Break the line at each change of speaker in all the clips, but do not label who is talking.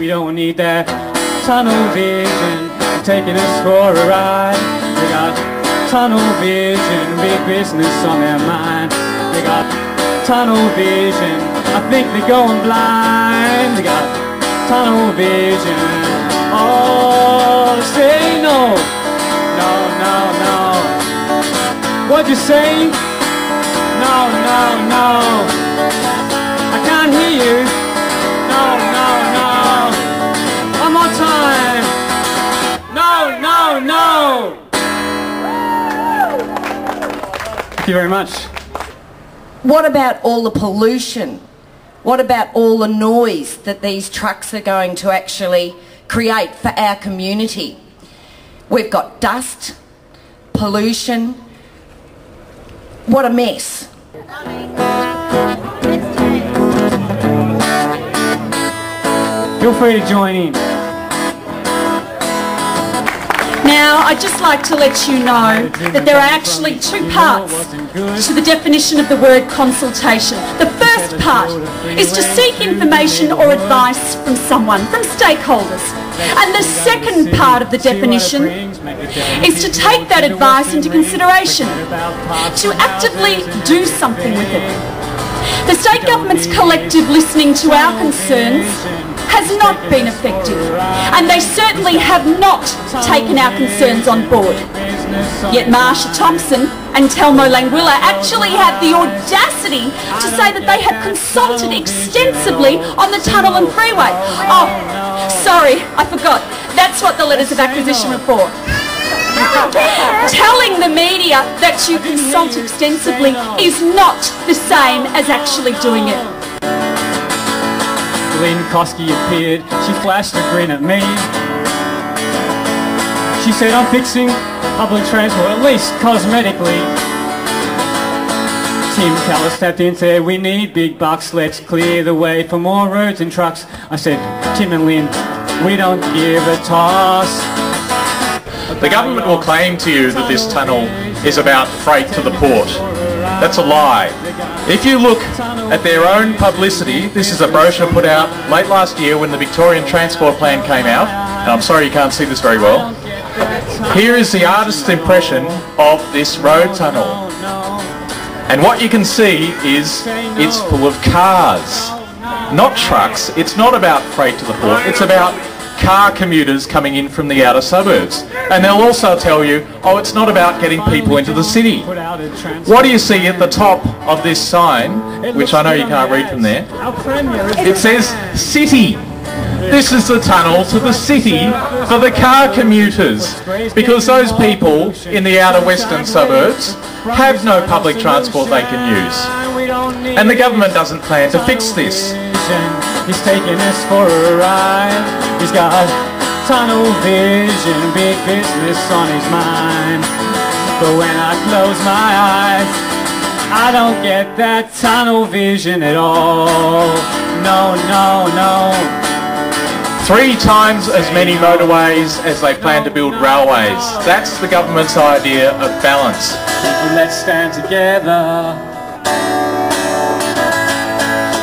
We don't need that tunnel vision taking us for a ride. They got tunnel vision, big business on their mind. They got tunnel vision, I think they're going blind. They got tunnel vision. Oh, say no, no, no, no. What'd you say? No, no, no. I can't hear you. No, no, no. One more time. No, no, no. Thank you very much.
What about all the pollution? What about all the noise that these trucks are going to actually create for our community? We've got dust, pollution. What a mess.
Feel free to join in.
Now, I'd just like to let you know that there are actually two parts to the definition of the word consultation. The first part is to seek information or advice from someone, from stakeholders. And the second part of the definition is to take that advice into consideration, to actively do something with it. The state government's collective listening to our concerns has not been effective, and they certainly have not taken our concerns on board. Yet Marsha Thompson and Telmo Langwilla actually had the audacity to say that they had consulted extensively on the tunnel and freeway. Oh, sorry, I forgot. That's what the letters of acquisition were for. Telling the media that you consult extensively is not the same as actually doing it.
Lynn Kosky appeared, she flashed a grin at me. She said, I'm fixing public transport, at least cosmetically. Tim Keller stepped in and said, we need big bucks, let's clear the way for more roads and trucks. I said, Tim and Lynn, we don't give a toss.
The government will claim to you that this tunnel is about freight to the port. That's a lie. If you look at their own publicity, this is a brochure put out late last year when the Victorian Transport Plan came out, and I'm sorry you can't see this very well. Here is the artist's impression of this road tunnel. And what you can see is it's full of cars, not trucks. It's not about freight to the port, it's about car commuters coming in from the outer suburbs. And they'll also tell you, oh, it's not about getting people into the city. What do you see at the top of this sign, which I know you can't read from there? It says city. This is the tunnel to the city for the car commuters, because those people in the outer western suburbs have no public transport they can use. And the government doesn't plan to fix this.
He's taking us for a ride. He's got tunnel vision, big business on his mind. But when I close my eyes, I don't get that tunnel vision at all. No, no, no.
3 times as many motorways as they plan to build railways. That's the government's idea of balance.
Let's stand together.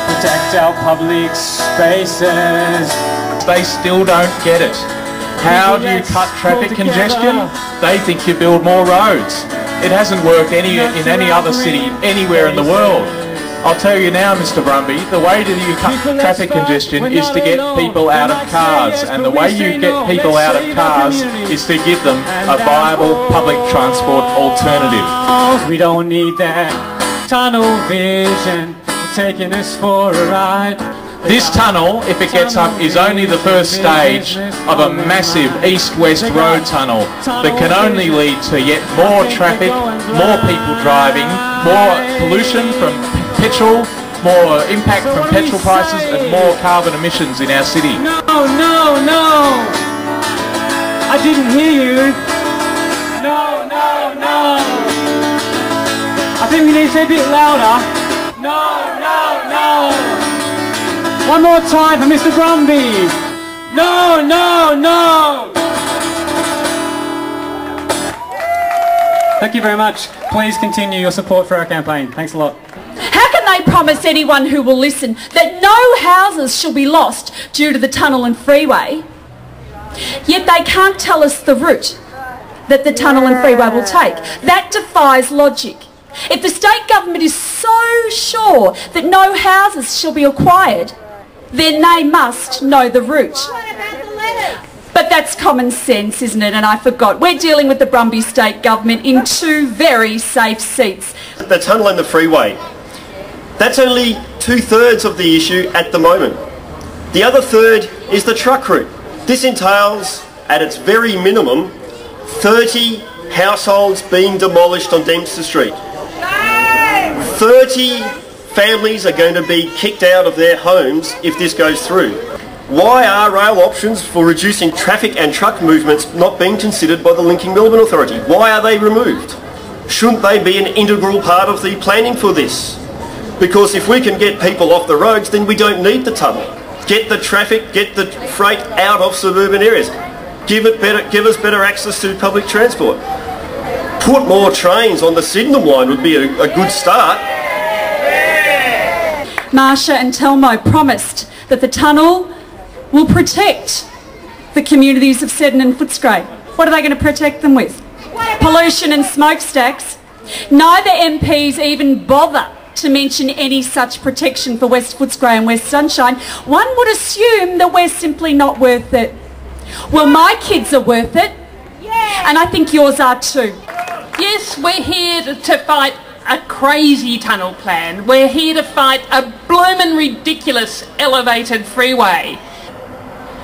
Protect our public spaces.
They still don't get it. How do you cut traffic congestion? They think you build more roads. It hasn't worked in any other city anywhere in the world. I'll tell you now, Mr. Brumby, the way that you cut traffic congestion is to get people out of cars, and the way you get people out of cars is to give them a viable public transport alternative.
We don't need that tunnel vision taking us for a ride.
This tunnel, if it gets up, is only the first stage of a massive east-west road tunnel that can only lead to yet more traffic, more people driving, more pollution from petrol, more impact from petrol prices, and more carbon emissions in our city.
No, no, no! I didn't hear you! No, no, no! I think we need to say a bit louder. No, no, no! One more time for Mr. Brumby! No, no, no! Thank you very much. Please continue your support for our campaign. Thanks a lot.
How can they they promise anyone who will listen that no houses shall be lost due to the tunnel and freeway, yet they can't tell us the route that the tunnel and freeway will take. That defies logic. If the state government is so sure that no houses shall be acquired, then they must know the route. But that's common sense, isn't it? And I forgot. We're dealing with the Brumby State Government in two very safe seats.
The tunnel and the freeway. That's only 2/3 of the issue at the moment. The other third is the truck route. This entails, at its very minimum, 30 households being demolished on Dempster Street. 30 families are going to be kicked out of their homes if this goes through. Why are rail options for reducing traffic and truck movements not being considered by the Linking Melbourne Authority? Why are they removed? Shouldn't they be an integral part of the planning for this? Because if we can get people off the roads, then we don't need the tunnel. Get the traffic, get the freight out of suburban areas. Give us better access to public transport. Put more trains on the Sydenham line would be a good start.
Marsha and Telmo promised that the tunnel will protect the communities of Seddon and Footscray. What are they going to protect them with? Pollution and smokestacks. Neither MPs even bother to mention any such protection for West Footscray and West Sunshine. One would assume that we're simply not worth it. Well, my kids are worth it, and I think yours are too.
Yes, we're here to fight a crazy tunnel plan. We're here to fight a bloomin' ridiculous elevated freeway.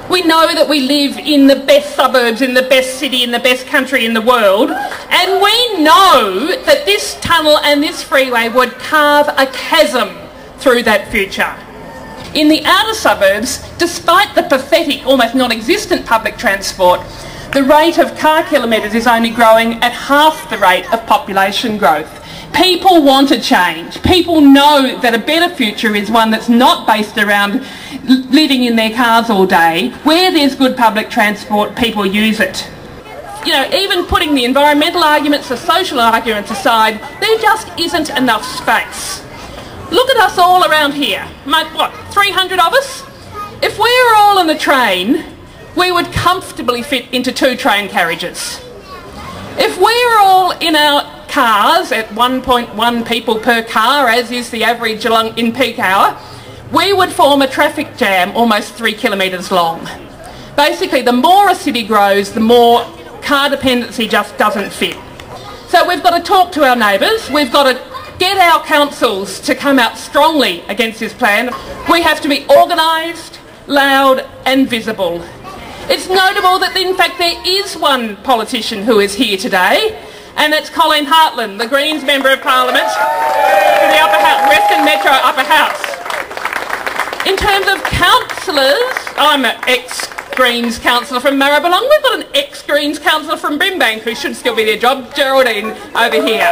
We know that we live in the best suburbs, in the best city, in the best country in the world, and we know that this tunnel and this freeway would carve a chasm through that future. In the outer suburbs, despite the pathetic, almost non-existent public transport, the rate of car kilometres is only growing at half the rate of population growth. People want a change. People know that a better future is one that's not based around living in their cars all day. Where there's good public transport, people use it. You know, even putting the environmental arguments, the social arguments aside, there just isn't enough space. Look at us all around here. What, 300 of us? If we were all on the train, we would comfortably fit into 2 train carriages. If we were all in our cars at 1.1 people per car, as is the average in peak hour, we would form a traffic jam almost 3 kilometres long. Basically, the more a city grows, the more car dependency just doesn't fit. So we've got to talk to our neighbours, we've got to get our councils to come out strongly against this plan. We have to be organised, loud and visible. It's notable that in fact there is one politician who is here today, and it's Colleen Hartland, the Greens Member of Parliament for the Upper House, Western Metro Upper House. In terms of councillors, I'm an ex-Greens councillor from Maribyrnong. We've got an ex-Greens councillor from Brimbank who should still be their job, Geraldine, over here.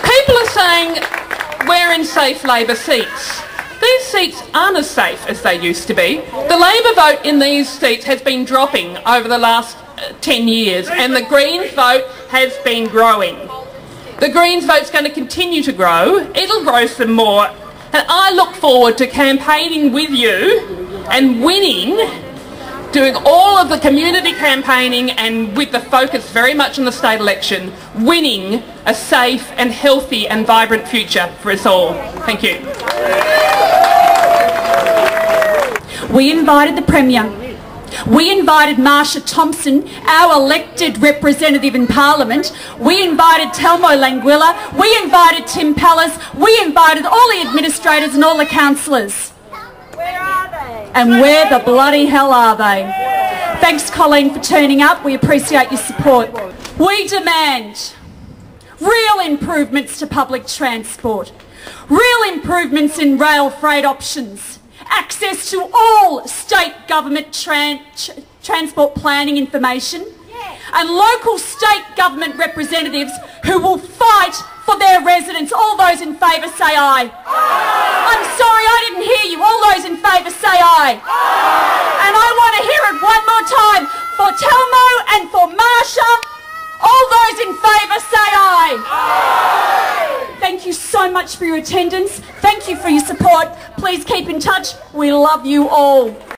People are saying we're in safe Labor seats. These seats aren't as safe as they used to be. The Labor vote in these seats has been dropping over the last 10 years, and the Greens vote has been growing. The Greens vote's going to continue to grow. It'll grow some more. And I look forward to campaigning with you and winning, doing all of the community campaigning and with the focus very much on the state election, winning a safe and healthy and vibrant future for us all. Thank you.
We invited the Premier. We invited Marsha Thompson, our elected representative in Parliament. We invited Telmo Languilla. We invited Tim Pallas. We invited all the administrators and all the councillors.
Where are they?
And where the bloody hell are they? Thanks, Colleen, for turning up. We appreciate your support. We demand real improvements to public transport, real improvements in rail freight options, access to all state government transport planning information, and local state government representatives who will fight for their residents. All those in favour say aye. I'm sorry, I didn't hear you. All those in favour say aye. And I want to hear it one more time for Telmo and for Marsha. All those in favour say aye. Thank you so so much for your attendance. Thank you for your support. Please keep in touch. We love you all.